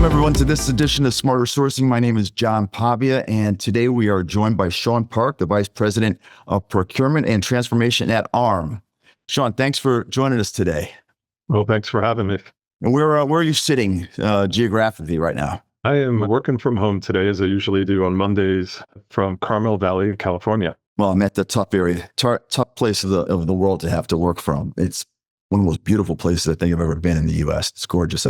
Welcome everyone to this edition of Smarter Sourcing. My name is John Pavia, and today we are joined by Sean Park, the Vice President of Procurement and Transformation at ARM. Sean, thanks for joining us today. Well, thanks for having me. And where are you sitting geographically right now? I am working from home today, as I usually do on Mondays, from Carmel Valley, California. Well, I'm at the tough area, tough place of the world to have to work from. It's one of the most beautiful places I think I've ever been in the U.S. It's gorgeous.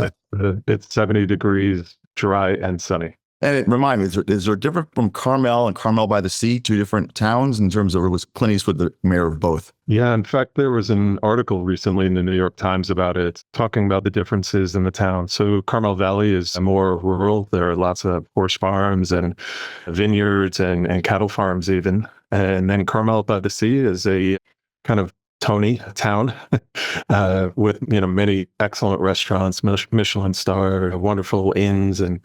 It's 70 degrees, dry and sunny. And remind me, is there different from Carmel and Carmel by the Sea, two different towns in terms of, it was Clint Eastwood the mayor of both? Yeah, in fact, there was an article recently in the New York Times about it, talking about the differences in the town. So Carmel Valley is more rural. There are lots of horse farms and vineyards and cattle farms even. And then Carmel by the Sea is a kind of Tony town with many excellent restaurants, Michelin star, wonderful inns, and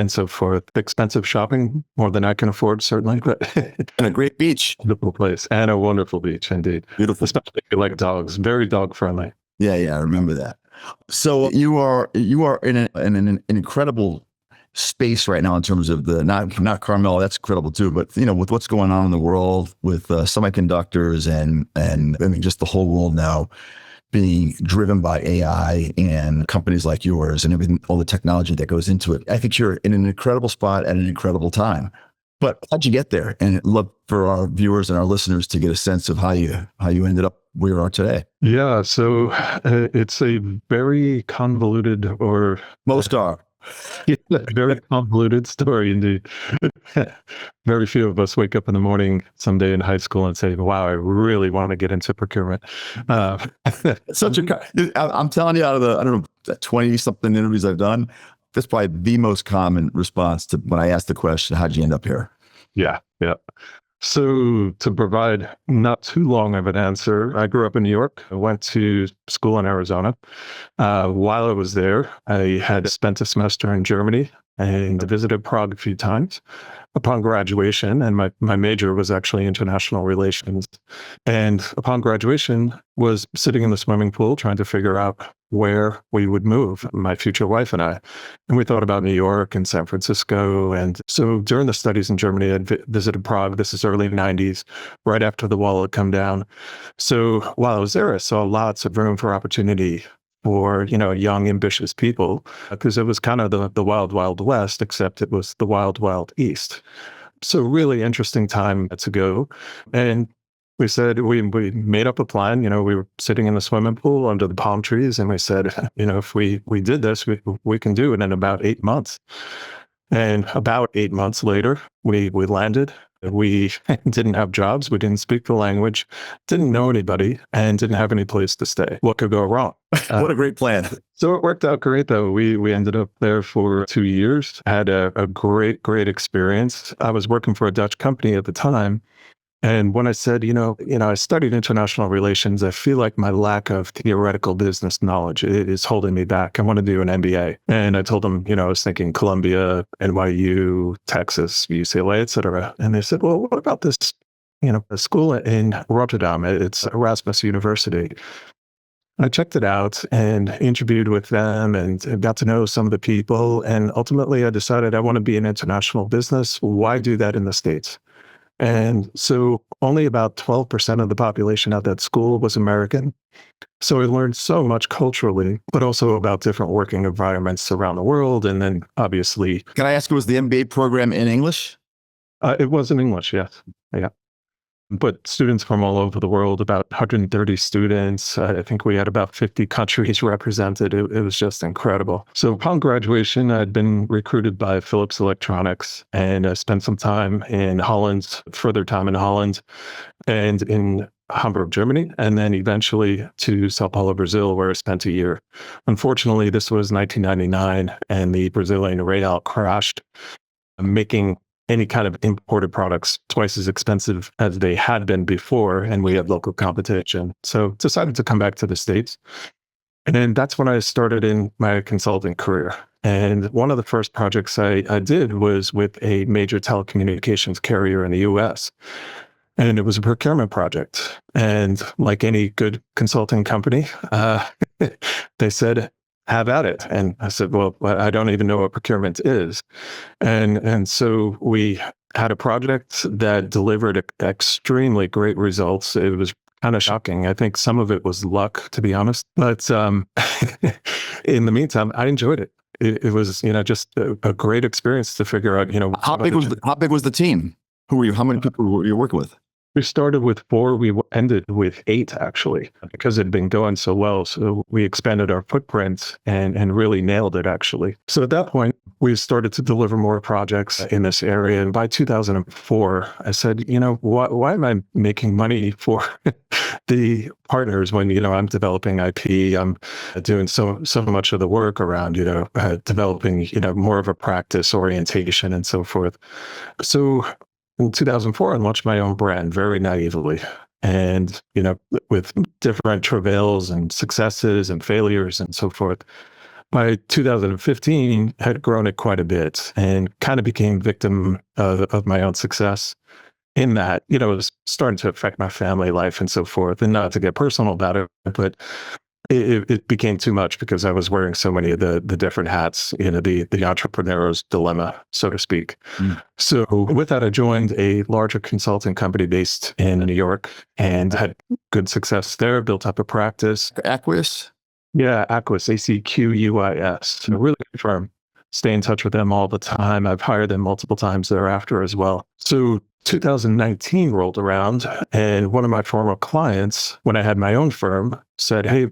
so forth. Expensive shopping, more than I can afford, certainly, but and a great beach, beautiful place, and a wonderful beach indeed. Beautiful, especially if you like dogs. Very dog friendly. Yeah, I remember that. So you are in an incredible space right now in terms of the not Carmel, that's incredible too, but with what's going on in the world with semiconductors and I mean just the whole world now being driven by AI and companies like yours and everything, all the technology that goes into it. I think you're in an incredible spot at an incredible time. But how'd you get there? And I'd love for our viewers and our listeners to get a sense of how you ended up where you are today. Yeah, so it's a very convoluted, or most are. Very convoluted story indeed. Very few of us wake up in the morning someday in high school and say, wow, I really want to get into procurement. I'm telling you, out of the 20 something interviews I've done, that's probably the most common response to when I ask the question, how'd you end up here? Yeah. So to provide not too long of an answer, I grew up in New York. I went to school in Arizona. While I was there, I had spent a semester in Germany and visited Prague a few times. Upon graduation, and my major was actually international relations, and upon graduation was sitting in the swimming pool trying to figure out where we would move, my future wife and I. And we thought about New York and San Francisco. And so during the studies in Germany, I visited Prague. This is early 90s, right after the wall had come down. So while I was there, I saw lots of room for opportunity for, young, ambitious people, because it was kind of the wild, wild west, except it was the wild, wild east. So really interesting time to go. And we said, we made up a plan. We were sitting in the swimming pool under the palm trees, and we said, if we did this, we can do it in about 8 months. And about 8 months later, we landed. We didn't have jobs. We didn't speak the language, didn't know anybody, and didn't have any place to stay. What could go wrong? What a great plan. So it worked out great, though. We ended up there for 2 years, had a great experience. I was working for a Dutch company at the time. And when I said, I studied international relations, I feel like my lack of theoretical business knowledge is holding me back. I want to do an MBA. And I told them, I was thinking Columbia, NYU, Texas, UCLA, et cetera. And they said, well, what about this, a school in Rotterdam? It's Erasmus University. I checked it out and interviewed with them and got to know some of the people. And ultimately, I decided I want to be in international business. Why do that in the States? And so only about 12% of the population at that school was American. So I learned so much culturally, but also about different working environments around the world. And then obviously... Can I ask, was the MBA program in English? It was in English, yes. Yeah. But students from all over the world, about 130 students. I think we had about 50 countries represented. It was just incredible. So upon graduation, I'd been recruited by Philips Electronics, and I spent some time in Holland, further time in Holland, and in Hamburg, Germany, and then eventually to Sao Paulo, Brazil, where I spent a year. Unfortunately, this was 1999, and the Brazilian real crashed, making any kind of imported products twice as expensive as they had been before, and we had local competition. So decided to come back to the States. And then that's when I started in my consulting career. And one of the first projects I did was with a major telecommunications carrier in the US. And it was a procurement project. And like any good consulting company, they said, have at it. And I said, well, I don't even know what procurement is. And so we had a project that delivered extremely great results. It was kind of shocking. I think some of it was luck, to be honest. But in the meantime, I enjoyed it. It was, just a great experience to figure out, How big was the team? Who were you? How many people were you working with? we started with 4. We ended with 8, actually, because it had been going so well. So we expanded our footprint and really nailed it, actually. So at that point, we started to deliver more projects in this area. And by 2004, I said, why am I making money for the partners when, I'm developing IP, I'm doing so much of the work around, developing, more of a practice orientation and so forth. So in 2004, I launched my own brand very naively. And, with different travails and successes and failures and so forth. By 2015, I had grown it quite a bit and kind of became victim of my own success in that, it was starting to affect my family life and so forth. And not to get personal about it, but it became too much because I was wearing so many of the different hats, the entrepreneur's dilemma, so to speak. Mm. So with that, I joined a larger consulting company based in New York and had good success there, built up a practice. Aquis? Yeah, Aquis, ACQUIS. A really good firm. Stay in touch with them all the time. I've hired them multiple times thereafter as well. So 2019 rolled around, and one of my former clients, when I had my own firm, said, "Hey,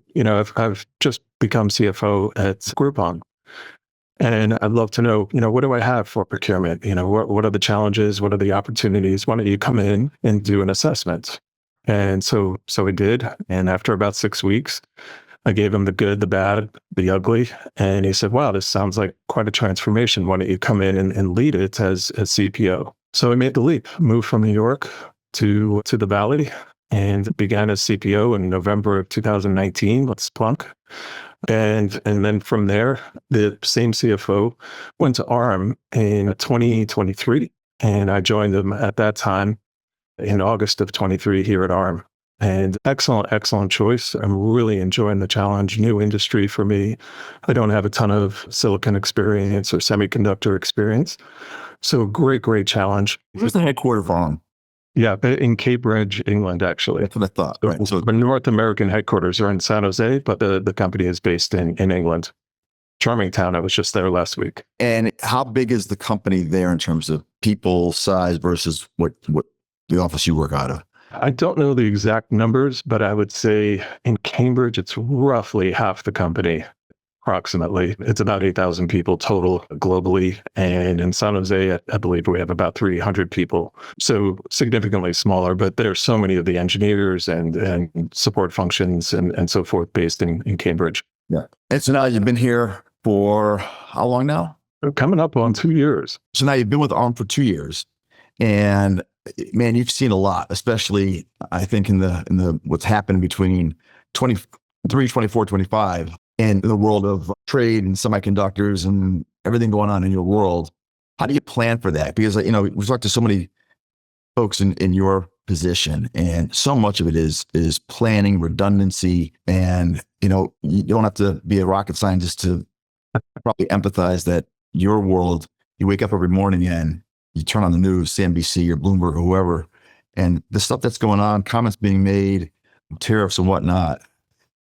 I've just become CFO at Groupon, and I'd love to know, what do I have for procurement? What are the challenges? What are the opportunities? Why don't you come in and do an assessment?" And so we did. And after about 6 weeks, I gave him the good, the bad, the ugly. And he said, "Wow, this sounds like quite a transformation. Why don't you come in and lead it as CPO?" So I made the leap, moved from New York to the Valley, and began as CPO in November of 2019 with Splunk. And then from there, the same CFO went to ARM in 2023. And I joined them at that time in August of 23 here at ARM. And excellent choice. I'm really enjoying the challenge. New industry for me. I don't have a ton of silicon experience or semiconductor experience. So great challenge. Where's the headquarters from? Yeah, in Cambridge, England, actually. That's what I thought. So, right. So the North American headquarters are in San Jose, but the company is based in England. Charming town. I was just there last week. And how big is the company there in terms of people size versus what the office you work out of? I don't know the exact numbers, but I would say in Cambridge, it's roughly half the company, approximately. It's about 8,000 people total globally. And in San Jose, I believe we have about 300 people. So significantly smaller, but there are so many of the engineers and support functions and so forth based in Cambridge. Yeah. And so now you've been here for how long now? Coming up on 2 years. So now you've been with ARM for 2 years. And man, you've seen a lot, especially I think in the what's happened between 23, 24, 25, and the world of trade and semiconductors and everything going on in your world. How do you plan for that? Because we've talked to so many folks in your position, and so much of it is planning, redundancy, and you don't have to be a rocket scientist to probably empathize that your world. You wake up every morning and you turn on the news, CNBC or Bloomberg or whoever, and the stuff that's going on, comments being made, tariffs and whatnot,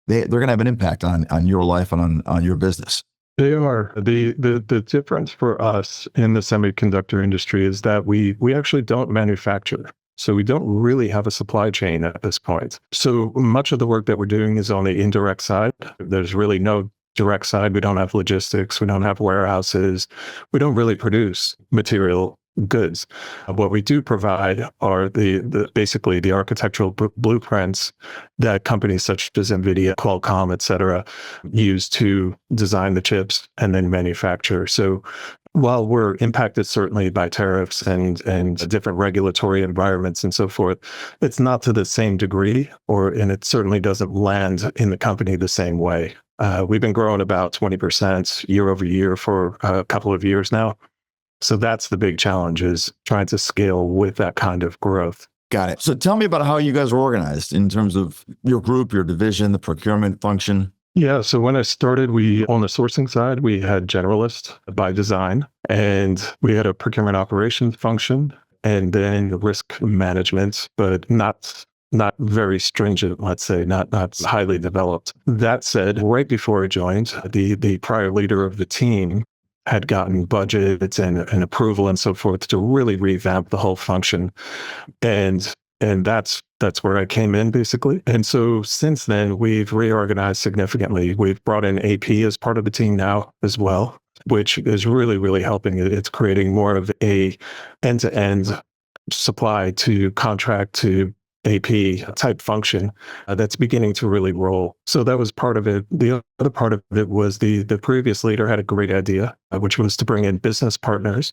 they're going to have an impact on your life and on your business. They are. The difference for us in the semiconductor industry is that we actually don't manufacture. So we don't really have a supply chain at this point. So much of the work that we're doing is on the indirect side. There's really no direct side. We don't have logistics. We don't have warehouses. We don't really produce material goods. What we do provide are basically the architectural blueprints that companies such as NVIDIA, Qualcomm, et cetera, use to design the chips and then manufacture. So while we're impacted certainly by tariffs and different regulatory environments and so forth, it's not to the same degree, and it certainly doesn't land in the company the same way. We've been growing about 20% year over year for a couple of years now. So that's the big challenge, is trying to scale with that kind of growth. Got it. So tell me about how you guys are organized in terms of your group, your division, the procurement function. Yeah. So when I started, we on the sourcing side, we had generalist by design, and we had a procurement operations function, and then risk management, but not very stringent, let's say, not highly developed. That said, right before I joined, the prior leader of the team had gotten budgets and approval and so forth to really revamp the whole function. And that's where I came in basically. And so since then we've reorganized significantly. We've brought in AP as part of the team now as well, which is really helping. It's creating more of a end-to-end supply to contract to AP type function that's beginning to really roll. So that was part of it. The other part of it was the previous leader had a great idea, which was to bring in business partners,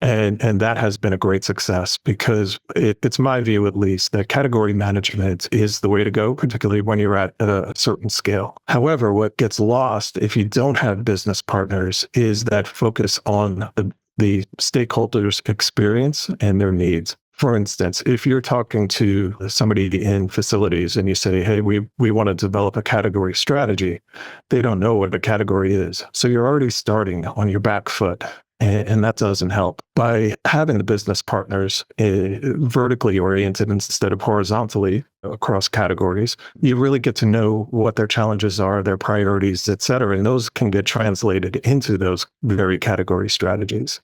and that has been a great success because it's my view, at least, that category management is the way to go, particularly when you're at a certain scale. However, what gets lost if you don't have business partners is that focus on the stakeholders' experience and their needs. For instance, if you're talking to somebody in facilities and you say, hey, we want to develop a category strategy, they don't know what a category is. So you're already starting on your back foot. And that doesn't help. By having the business partners vertically oriented instead of horizontally across categories, you really get to know what their challenges are, their priorities, et cetera. And those can get translated into those very category strategies.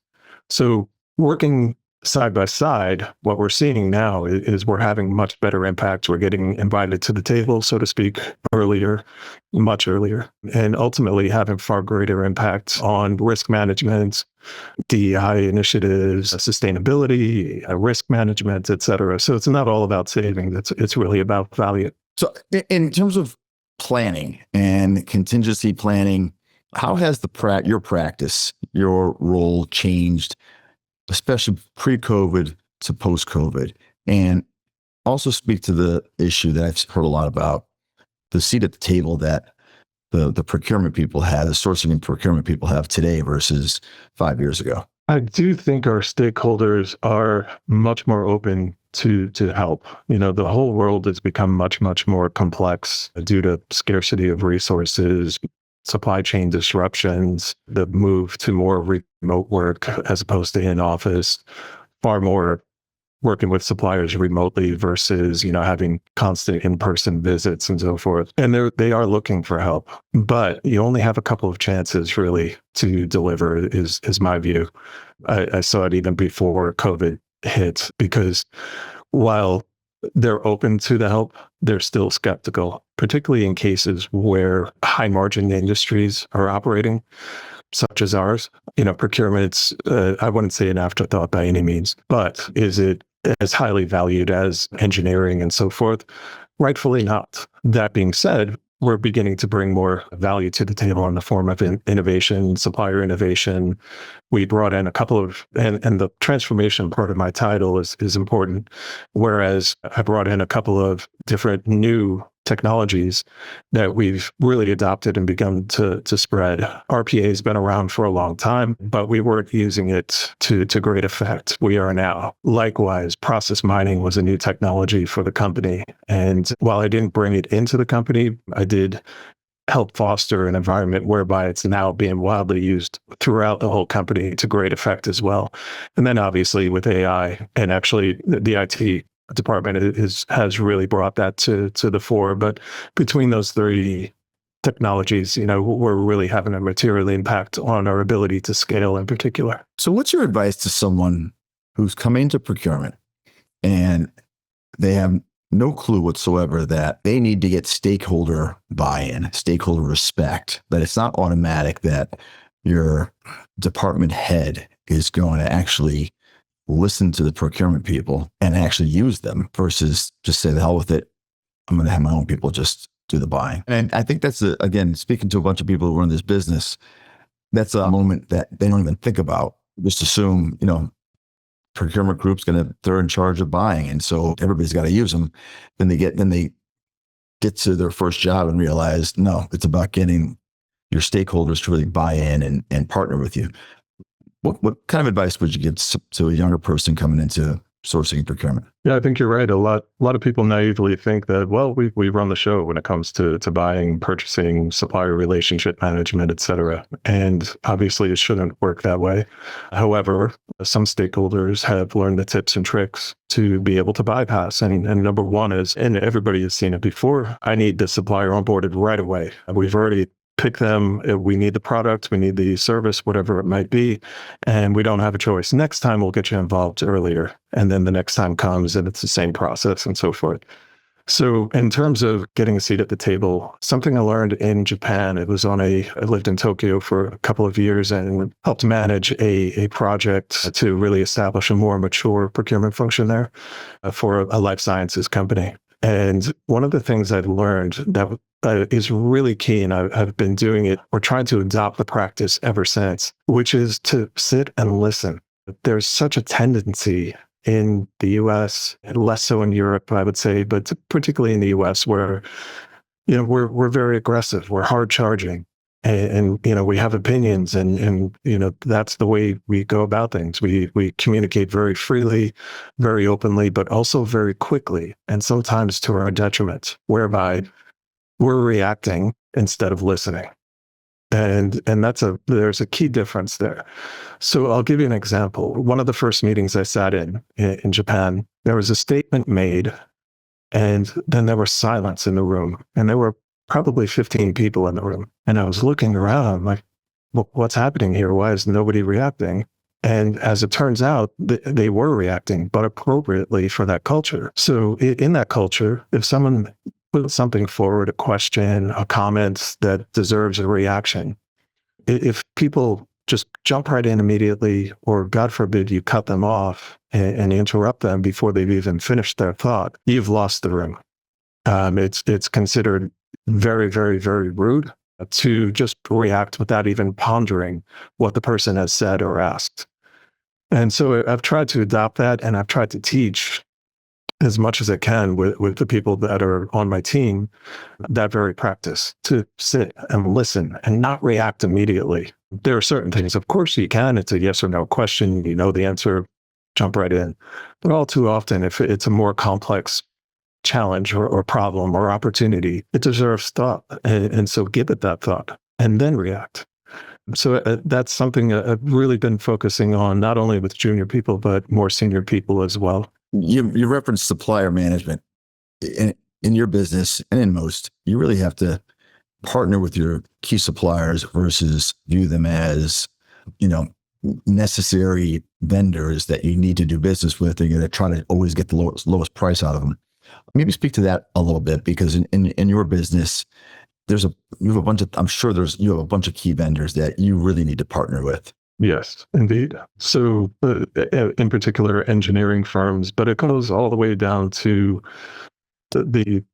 So working side by side, what we're seeing now is we're having much better impact. We're getting invited to the table, so to speak, earlier, much earlier, and ultimately having far greater impact on risk management, DEI initiatives, sustainability, risk management, et cetera. So it's not all about saving. It's really about value. So in terms of planning and contingency planning, how has your practice, your role changed, especially pre-COVID to post-COVID? And also speak to the issue that I've heard a lot about, the seat at the table that the procurement people have, the sourcing and procurement people have today versus 5 years ago. I do think our stakeholders are much more open to help. The whole world has become much more complex due to scarcity of resources, supply chain disruptions, the move to more remote work as opposed to in office, far more working with suppliers remotely versus, having constant in-person visits and so forth. And they are looking for help, but you only have a couple of chances really to deliver is my view. I saw it even before COVID hit, because while they're open to the help, they're still skeptical, particularly in cases where high margin industries are operating, such as ours. Procurement's, I wouldn't say an afterthought by any means, but is it as highly valued as engineering and so forth? Rightfully not. That being said, we're beginning to bring more value to the table in the form of innovation, supplier innovation. We brought in a couple of, and the transformation part of my title is important, whereas I brought in a couple of different new technologies that we've really adopted and begun to spread. RPA has been around for a long time, but we weren't using it to great effect. We are now. Likewise, process mining was a new technology for the company. And while I didn't bring it into the company, I did help foster an environment whereby it's now being widely used throughout the whole company to great effect as well. And then obviously with AI, and actually the IT department has really brought that to the fore. But between those three technologies, we're really having a material impact on our ability to scale in particular. So what's your advice to someone who's coming into procurement and they have no clue whatsoever that they need to get stakeholder buy-in, stakeholder respect, that it's not automatic that your department head is going to actually listen to the procurement people and actually use them versus just say the hell with it, I'm going to have my own people just do the buying? And I think that's, again, speaking to a bunch of people who run this business, that's a moment that they don't even think about. Just assume, procurement group's they're in charge of buying, and so everybody's got to use them. Then they get to their first job and realize, no, it's about getting your stakeholders to really buy in and partner with you. What kind of advice would you give to a younger person coming into sourcing and procurement. Yeah, I think you're right. A lot of people naively think that, well, we run the show when it comes to buying, purchasing, supplier relationship management, et cetera. And obviously it shouldn't work that way. However, some stakeholders have learned the tips and tricks to be able to bypass. And number one is, and everybody has seen it before, I need the supplier onboarded right away. We've already pick them. We need the product, we need the service, whatever it might be, and we don't have a choice. Next time we'll get you involved earlier. And then the next time comes and it's the same process and so forth. So in terms of getting a seat at the table, something I learned in Japan, I lived in Tokyo for a couple of years and helped manage a project to really establish a more mature procurement function there for a life sciences company. And one of the things I've learned that is really key, and I've been doing it or trying to adopt the practice ever since, which is to sit and listen. There's such a tendency in the US, less so in Europe, I would say, but particularly in the US, where we're very aggressive, we're hard charging, and we have opinions, and that's the way we go about things. We communicate very freely, very openly, but also very quickly, and sometimes to our detriment, whereby we're reacting instead of listening. And there's a key difference there. So I'll give you an example. One of the first meetings I sat in Japan, there was a statement made, and then there was silence in the room, and there were probably 15 people in the room. And I was looking around, I'm like, well, what's happening here? Why is nobody reacting? And as it turns out, they were reacting, but appropriately for that culture. So in that culture, if someone put something forward, a question, a comment that deserves a reaction, if people just jump right in immediately, or God forbid, you cut them off and interrupt them before they've even finished their thought, you've lost the room. It's considered very, very, very rude to just react without even pondering what the person has said or asked. And so I've tried to adopt that, and I've tried to teach as much as I can with the people that are on my team, that very practice, to sit and listen and not react immediately. There are certain things, of course you can. It's a yes or no question. You know the answer, jump right in. But all too often, if it's a more complex challenge or problem or opportunity, it deserves thought. And so give it that thought and then react. So that's something I've really been focusing on, not only with junior people, but more senior people as well. You referenced supplier management. In your business and in most, you really have to partner with your key suppliers versus view them as, necessary vendors that you need to do business with. And you're going to try to always get the lowest price out of them. Maybe speak to that a little bit, because in your business, you have a bunch of key vendors that you really need to partner with. Yes, indeed. So in particular, engineering firms, but it goes all the way down to the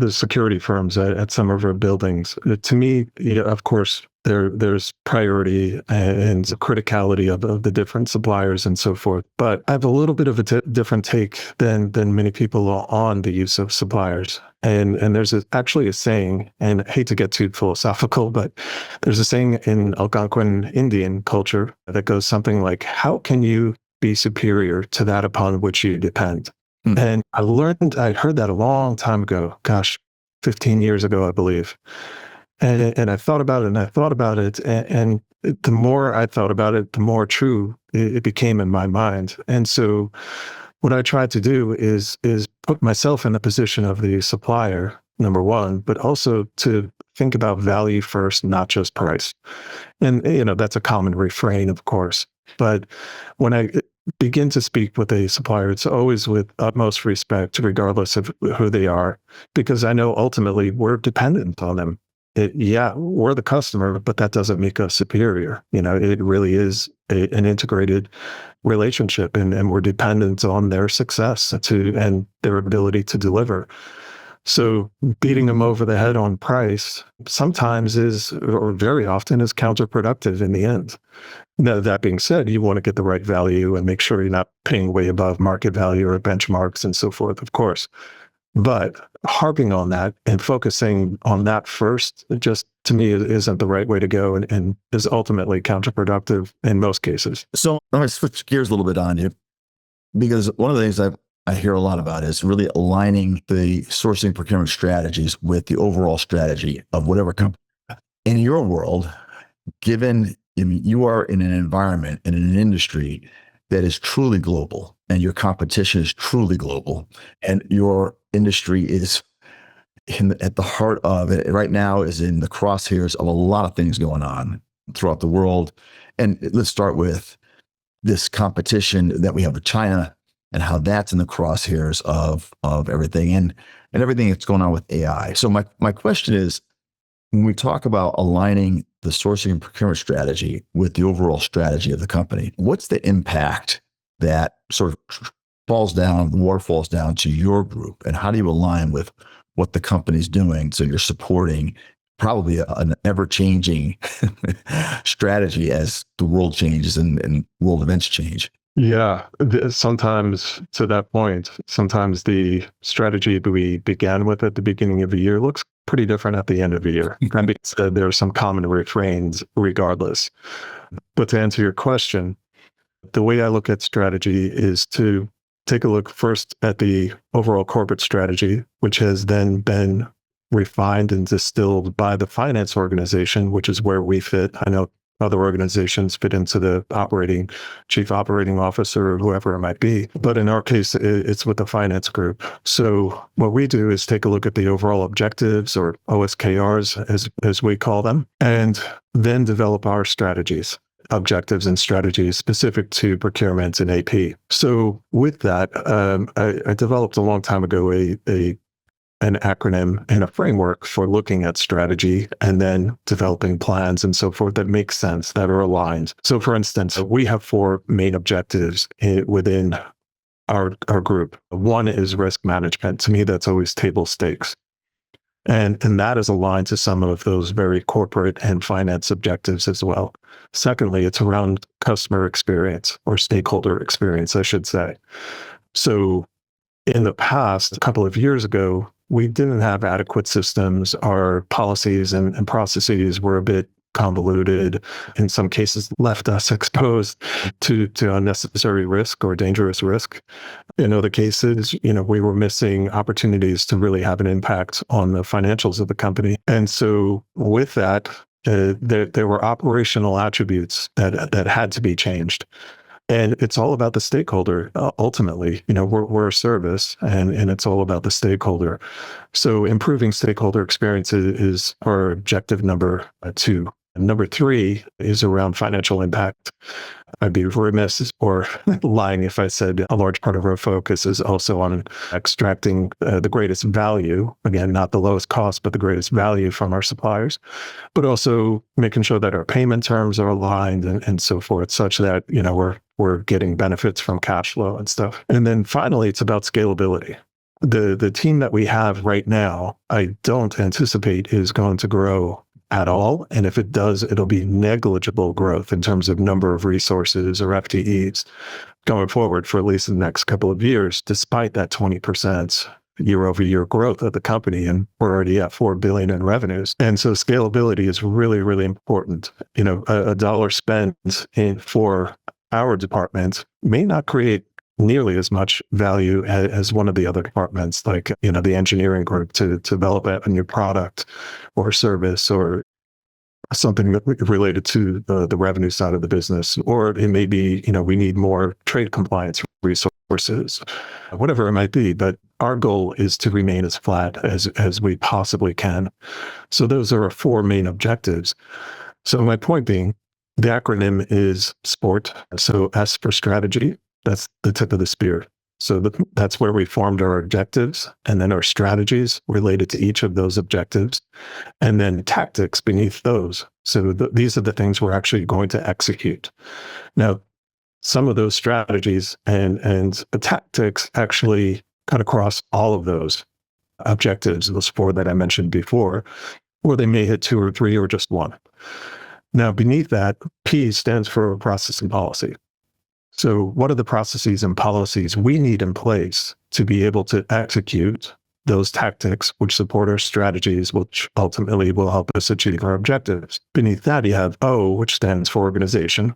security firms at some of our buildings. To me, of course, there's priority and criticality of the different suppliers and so forth. But I have a little bit of a different take than many people on the use of suppliers. And there's actually a saying, and I hate to get too philosophical, but there's a saying in Algonquin Indian culture that goes something like, how can you be superior to that upon which you depend? Mm-hmm. And I heard that a long time ago, 15 years ago, I believe. And I thought about it, and the more I thought about it, the more true it became in my mind. And so what I tried to do is put myself in the position of the supplier, number one, but also to think about value first, not just price. And, that's a common refrain, of course. But when I begin to speak with a supplier, it's always with utmost respect, regardless of who they are, because I know ultimately we're dependent on them. We're the customer, but that doesn't make us superior. It really is an integrated relationship, and we're dependent on their success and their ability to deliver. So beating them over the head on price sometimes or very often is counterproductive in the end. Now, that being said, you want to get the right value and make sure you're not paying way above market value or benchmarks and so forth, of course. But harping on that and focusing on that first, just to me, isn't the right way to go, and is ultimately counterproductive in most cases. So I'm going to switch gears a little bit on you. because one of the things I hear a lot about is really aligning the sourcing procurement strategies with the overall strategy of whatever company. In your world, given you are in an environment and in an industry that is truly global and your competition is truly global and your industry is at the heart of it right now is in the crosshairs of a lot of things going on throughout the world. And let's start with this competition that we have with China and how that's in the crosshairs of everything and everything that's going on with AI. So my question is, when we talk about aligning the sourcing and procurement strategy with the overall strategy of the company, what's the impact that sort of the water falls down to your group, and how do you align with what the company's doing so you're supporting probably an ever-changing strategy as the world changes and world events change? Yeah, sometimes to that point, sometimes the strategy that we began with at the beginning of the year looks pretty different at the end of the year. That being said, there are some common refrains regardless. But to answer your question, the way I look at strategy is to take a look first at the overall corporate strategy, which has then been refined and distilled by the finance organization, which is where we fit. I know other organizations fit into the chief operating officer or whoever it might be. But in our case, it's with the finance group. So what we do is take a look at the overall objectives, or OSKRs, as we call them, and then develop our strategies, objectives and strategies specific to procurement and AP. So with that, I developed a long time ago an acronym and a framework for looking at strategy and then developing plans and so forth that make sense, that are aligned. So for instance, we have 4 main objectives within our group. One is risk management. To me, that's always table stakes. And that is aligned to some of those very corporate and finance objectives as well. Secondly, it's around customer experience, or stakeholder experience, I should say. So in the past, a couple of years ago, we didn't have adequate systems. Our policies and processes were a bit convoluted, in some cases left us exposed to unnecessary risk or dangerous risk. In other cases, we were missing opportunities to really have an impact on the financials of the company. And so with that, there were operational attributes that had to be changed. And it's all about the stakeholder. Ultimately, we're a service, and it's all about the stakeholder. So improving stakeholder experience is our objective number 2. And number 3 is around financial impact. I'd be remiss or lying if I said a large part of our focus is also on extracting the greatest value. Again, not the lowest cost, but the greatest value from our suppliers, but also making sure that our payment terms are aligned and so forth, such that, we're getting benefits from cash flow and stuff. And then finally, it's about scalability. The team that we have right now, I don't anticipate is going to grow at all. And if it does, it'll be negligible growth in terms of number of resources or FTEs going forward for at least the next couple of years, despite that 20% year-over-year growth of the company. And we're already at $4 billion in revenues. And so scalability is really, really important. A dollar spent for our department may not create nearly as much value as one of the other departments, like, the engineering group to develop a new product or service or something related to the revenue side of the business. Or it may be, we need more trade compliance resources, whatever it might be. But our goal is to remain as flat as we possibly can. So those are our 4 main objectives. So my point being, the acronym is SPORT. So S for strategy. That's the tip of the spear. So that's where we formed our objectives, and then our strategies related to each of those objectives, and then tactics beneath those. So these are the things we're actually going to execute. Now, some of those strategies and tactics actually cut across all of those objectives, those 4 that I mentioned before, or they may hit 2 or 3 or just 1. Now, beneath that, P stands for process and policy. So what are the processes and policies we need in place to be able to execute those tactics which support our strategies, which ultimately will help us achieve our objectives? Beneath that, you have O, which stands for organization.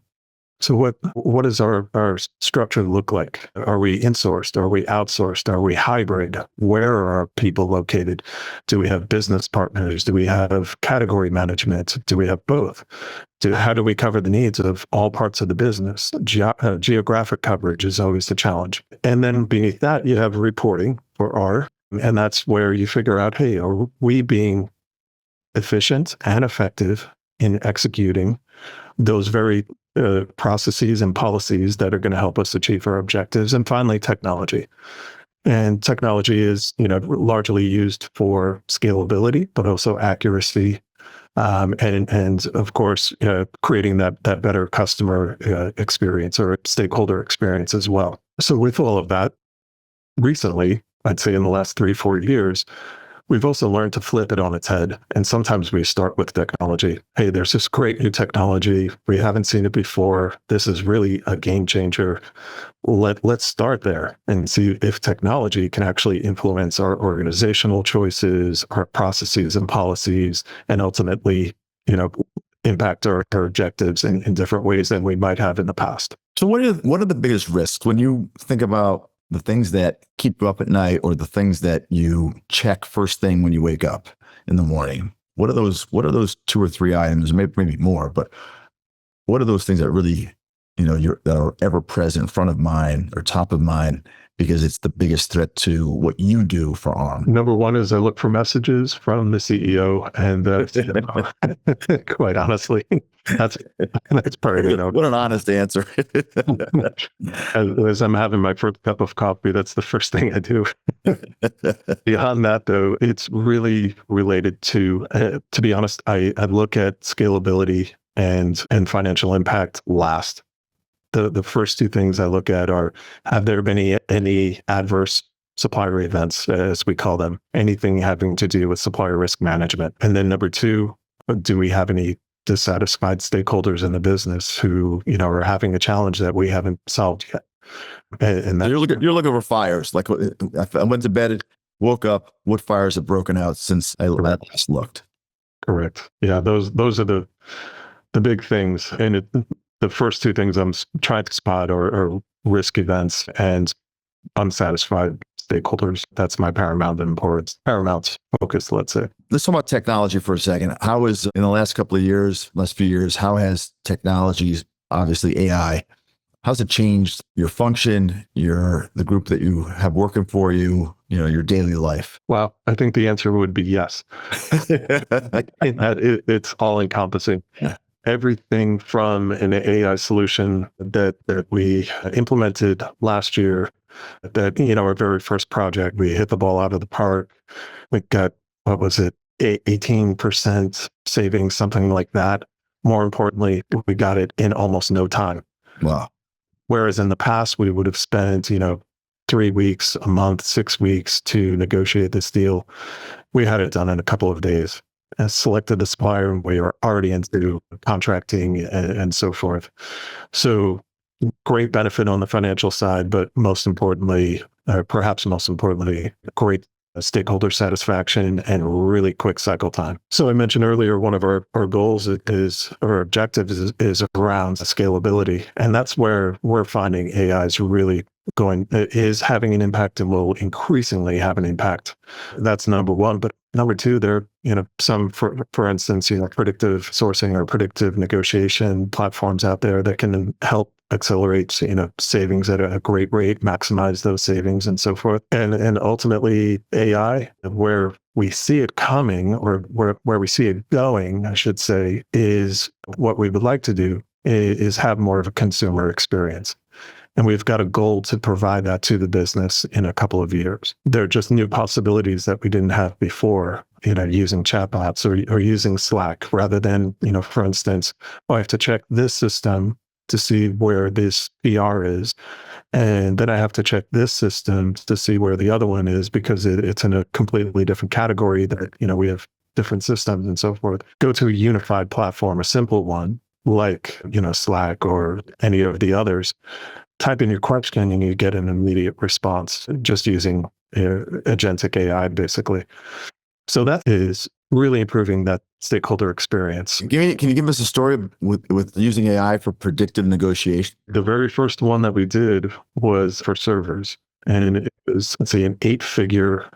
So what does our structure look like? Are we insourced? Are we outsourced? Are we hybrid? Where are our people located? Do we have business partners? Do we have category management? Do we have both? How do we cover the needs of all parts of the business? Geographic coverage is always the challenge. And then beneath that, you have reporting or R, and that's where you figure out, hey, are we being efficient and effective in executing those very processes and policies that are going to help us achieve our objectives? And finally, technology. And technology is, largely used for scalability, but also accuracy, and of course, creating that better customer experience or stakeholder experience as well. So with all of that, recently, I'd say in the last 3-4 years, we've also learned to flip it on its head. And sometimes we start with technology. Hey, there's this great new technology. We haven't seen it before. This is really a game changer. Let's start there and see if technology can actually influence our organizational choices, our processes and policies, and ultimately, impact our objectives in different ways than we might have in the past. So what are the biggest risks when you think about the things that keep you up at night or the things that you check first thing when you wake up in the morning? What are those 2 or 3 items, maybe more, but what are those things that really, that are ever present, front of mind or top of mind, because it's the biggest threat to what you do for ARM? Number one is I look for messages from the CEO, and quite honestly, that's probably What an honest answer. As I'm having my first cup of coffee, that's the first thing I do. Beyond that, though, it's really related to be honest, I look at scalability and financial impact last. The first two things I look at are, have there been any adverse supplier events, as we call them, anything having to do with supplier risk management? And then number two, do we have any dissatisfied stakeholders in the business who, are having a challenge that we haven't solved yet? And you're looking for fires. Like I went to bed, woke up, what fires have broken out since I last looked? Correct. Yeah, those are the big things. And the first two things I'm trying to spot are risk events and unsatisfied stakeholders. That's my paramount focus, let's say. Let's talk about technology for a second. How is, in the last few years, how has technology, obviously AI, how's it changed your function, the group that you have working for you, your daily life? Well, I think the answer would be yes. It's all encompassing. Yeah. Everything from an AI solution that we implemented last year, that, our very first project, we hit the ball out of the park. We got, 18% savings, something like that. More importantly, we got it in almost no time. Wow. Whereas in the past, we would have spent, 3 weeks, a month, 6 weeks to negotiate this deal. We had it done in a couple of days. And selected the supplier, and we were already into contracting and so forth. So great benefit on the financial side, but perhaps most importantly, great stakeholder satisfaction and really quick cycle time. So I mentioned earlier, one of our goals or objectives is around scalability. And that's where we're finding AI is having an impact and will increasingly have an impact. That's number one. But number two, there are, some, for instance, predictive sourcing or predictive negotiation platforms out there that can help accelerate, savings at a great rate, maximize those savings and so forth. And ultimately AI, where we see it coming, or where we see it going, I should say, is what we would like to do is have more of a consumer experience. And we've got a goal to provide that to the business in a couple of years. There are just new possibilities that we didn't have before, using chatbots or using Slack, rather than, for instance, I have to check this system to see where this PR is. And then I have to check this system to see where the other one is, because it's in a completely different category that, we have different systems and so forth. Go to a unified platform, a simple one, like, Slack or any of the others. Type in your question and you get an immediate response just using agentic AI, basically. So that is really improving that stakeholder experience. Can you give us a story with using AI for predictive negotiation? The very first one that we did was for servers, and it was, let's say, an 8-figure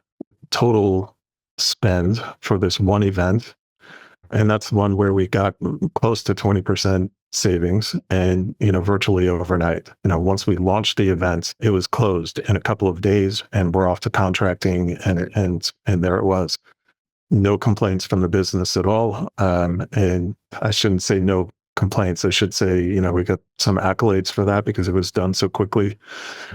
total spend for this one event. And that's one where we got close to 20% savings and, virtually overnight. Once we launched the event, it was closed in a couple of days and we're off to contracting and there it was. No complaints from the business at all. And I shouldn't say no complaints. I should say, we got some accolades for that because it was done so quickly.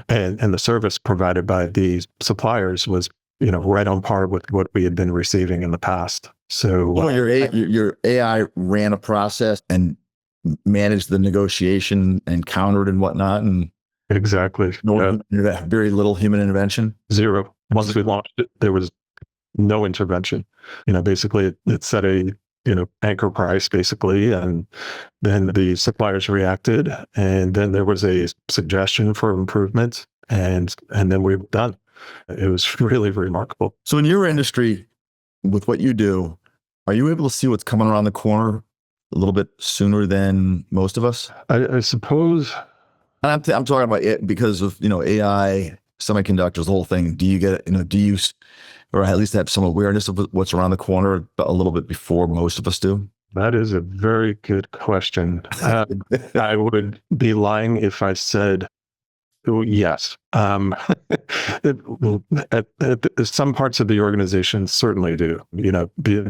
And the service provided by these suppliers was, right on par with what we had been receiving in the past. So your AI ran a process and managed the negotiation and countered and whatnot. And exactly. Very little human intervention. Zero. Once we launched it, there was no intervention. Basically it set a, anchor price basically. And then the suppliers reacted and then there was a suggestion for improvement and then we were done. It was really remarkable. So in your industry, with what you do, are you able to see what's coming around the corner a little bit sooner than most of us? I suppose. And I'm talking about it because of, AI, semiconductors, the whole thing. Do you get, or at least have some awareness of what's around the corner a little bit before most of us do? That is a very good question. I would be lying if I said yes. Some parts of the organization certainly do,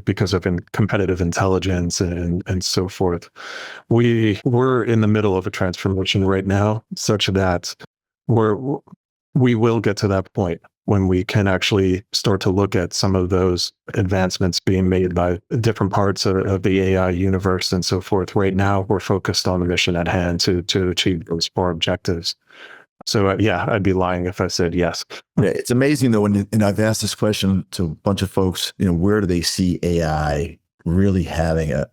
because of competitive intelligence and so forth. We're in the middle of a transformation right now, such that we will get to that point when we can actually start to look at some of those advancements being made by different parts of the AI universe and so forth. Right now, we're focused on the mission at hand to achieve those 4 objectives. So I'd be lying if I said yes. Yeah, it's amazing though, and I've asked this question to a bunch of folks, where do they see AI really having a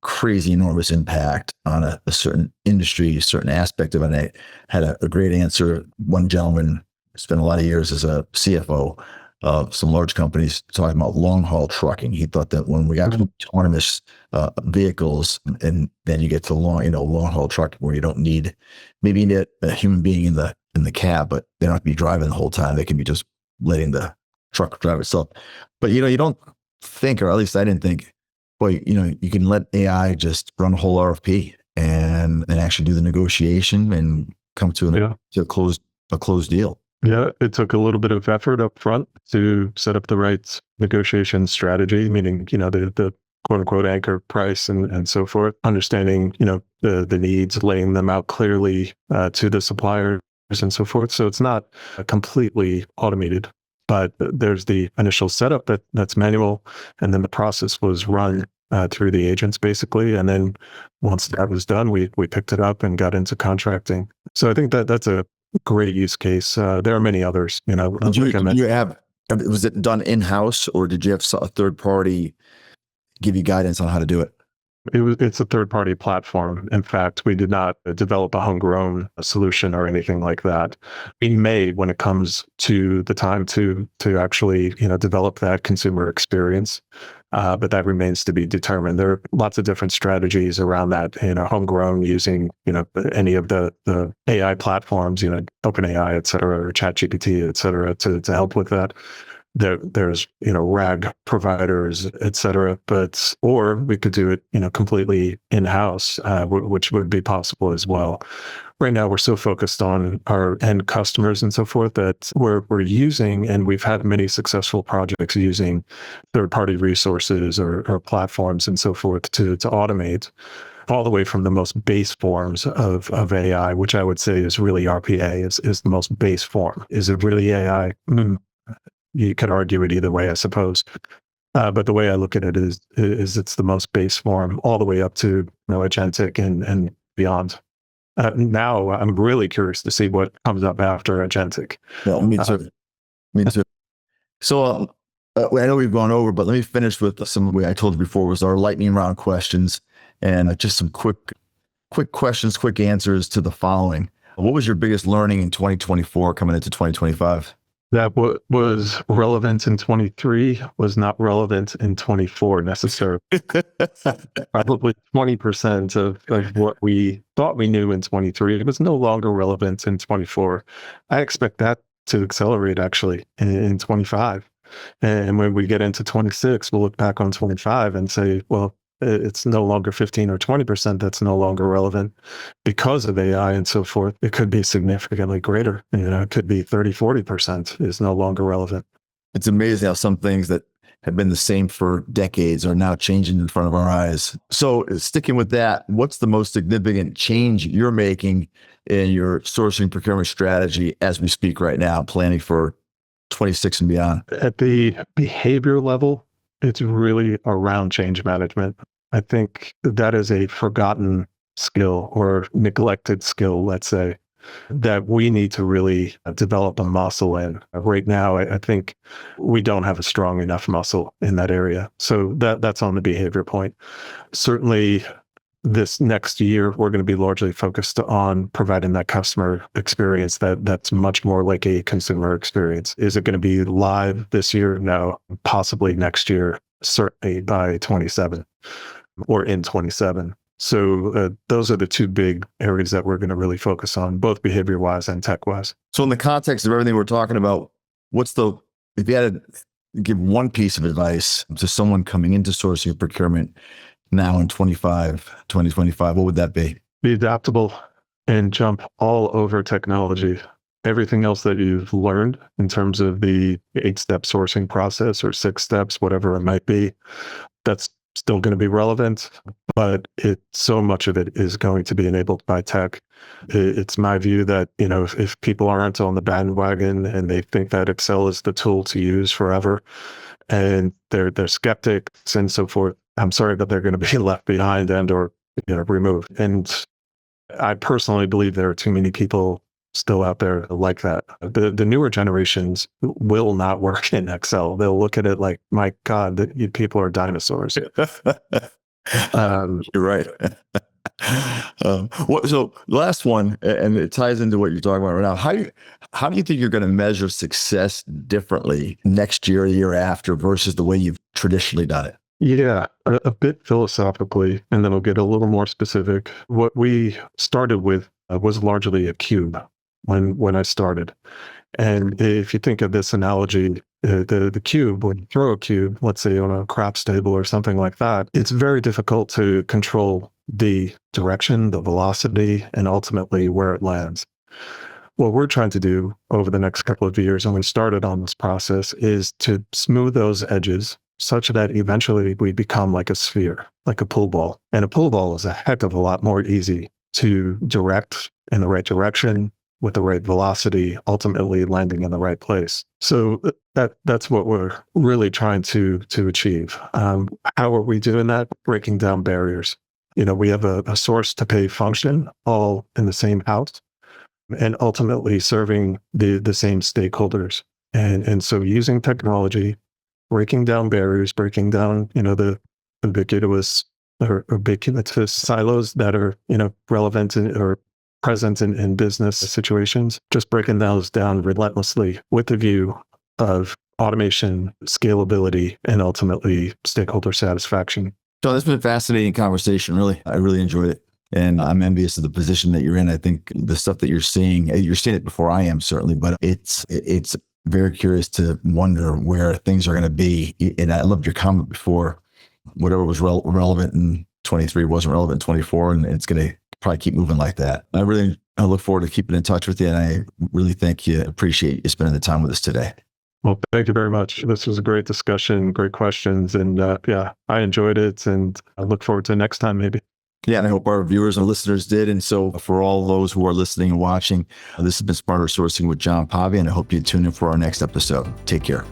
crazy enormous impact on a certain industry, a certain aspect of it? And I had a great answer. One gentleman spent a lot of years as a CFO of some large companies talking about long haul trucking. He thought that when we got autonomous vehicles, and then you get to long haul trucking where you don't need, maybe you need a human being in the cab, but they don't have to be driving the whole time. They can be just letting the truck drive itself. But you don't think, or at least I didn't think, boy, you can let AI just run a whole RFP and actually do the negotiation and come to a closed deal. Yeah, it took a little bit of effort up front to set up the right negotiation strategy, meaning, the quote unquote anchor price and so forth, understanding, the needs, laying them out clearly to the suppliers and so forth. So it's not completely automated, but there's the initial setup that's manual. And then the process was run through the agents basically. And then once that was done, we picked it up and got into contracting. So I think that's a great use case. There are many others. Was it done in-house or did you have a third party give you guidance on how to do it? It's a third-party platform. In fact, we did not develop a homegrown solution or anything like that. We may, when it comes to the time to actually, develop that consumer experience, but that remains to be determined. There are lots of different strategies around that, homegrown using, any of the AI platforms, OpenAI, et cetera, or ChatGPT, et cetera, to help with that. There's RAG providers, et cetera, or we could do it completely in-house, which would be possible as well. Right now we're so focused on our end customers and so forth that we're using, and we've had many successful projects using third-party resources or platforms and so forth to automate all the way from the most base forms of AI, which I would say is really RPA is the most base form. Is it really AI? You could argue it either way, I suppose. But the way I look at it is it's the most base form all the way up to agentic and beyond. Now I'm really curious to see what comes up after agentic. Yeah, me too. So I know we've gone over, but let me finish with some way I told you before was our lightning round questions and just some quick questions, quick answers to the following. What was your biggest learning in 2024 coming into 2025? That what was relevant in 23 was not relevant in 24 necessarily. Probably 20% of what we thought we knew in 23 was no longer relevant in 24. I expect that to accelerate actually in 25. And when we get into 26, we'll look back on 25 and say, well, it's no longer 15 or 20% that's no longer relevant because of AI and so forth. It could be significantly greater. It could be 30, 40% is no longer relevant. It's amazing how some things that have been the same for decades are now changing in front of our eyes. So sticking with that, what's the most significant change you're making in your sourcing procurement strategy as we speak right now, planning for 26 and beyond? At the behavior level, it's really around change management. I think that is a forgotten skill or neglected skill, let's say, that we need to really develop a muscle in. Right now, I think we don't have a strong enough muscle in that area. So that's on the behavior point. Certainly, this next year, we're going to be largely focused on providing that customer experience that's much more like a consumer experience. Is it going to be live this year? No, possibly next year, certainly by 27 or in 27. So those are the two big areas that we're going to really focus on, both behavior-wise and tech-wise. So in the context of everything we're talking about, if you had to give one piece of advice to someone coming into sourcing procurement now in 2025, what would that be? Be adaptable and jump all over technology. Everything else that you've learned in terms of the 8-step sourcing process or 6 steps, whatever it might be, that's still going to be relevant, but so much of it is going to be enabled by tech. It's my view that, if people aren't on the bandwagon and they think that Excel is the tool to use forever, and they're skeptics and so forth, I'm sorry that they're going to be left behind and or removed. And I personally believe there are too many people still out there like that. The newer generations will not work in Excel. They'll look at it like, my God, you people are dinosaurs. You're right. So last one, and it ties into what you're talking about right now. How do you think you're going to measure success differently next year, the year after, versus the way you've traditionally done it? Yeah, a bit philosophically, and then we'll get a little more specific. What we started with was largely a cube when I started. And if you think of this analogy, the cube, when you throw a cube, let's say on a craps table or something like that, it's very difficult to control the direction, the velocity, and ultimately where it lands. What we're trying to do over the next couple of years, and we started on this process, is to smooth those edges such that eventually we become like a sphere, like a pool ball. And a pool ball is a heck of a lot more easy to direct in the right direction with the right velocity, ultimately landing in the right place. So that's what we're really trying to achieve. How are we doing that? Breaking down barriers. We have a source to pay function all in the same house and ultimately serving the same stakeholders. And so using technology, breaking down barriers, breaking down, the ubiquitous silos that are, relevant or present in business situations, just breaking those down relentlessly with the view of automation, scalability, and ultimately stakeholder satisfaction. John, this has been a fascinating conversation. Really, I really enjoyed it. And I'm envious of the position that you're in. I think the stuff that you're seeing it before I am, certainly, but it's very curious to wonder where things are going to be. And I loved your comment before, whatever was relevant in 23 wasn't relevant in 24, and it's going to probably keep moving like that. I look forward to keeping in touch with you, and I really appreciate you spending the time with us today. Well, thank you very much. This was a great discussion, great questions, and I enjoyed it, and I look forward to next time maybe. Yeah, and I hope our viewers and listeners did. And so for all those who are listening and watching, this has been Smarter Sourcing with John Pavia, and I hope you tune in for our next episode. Take care.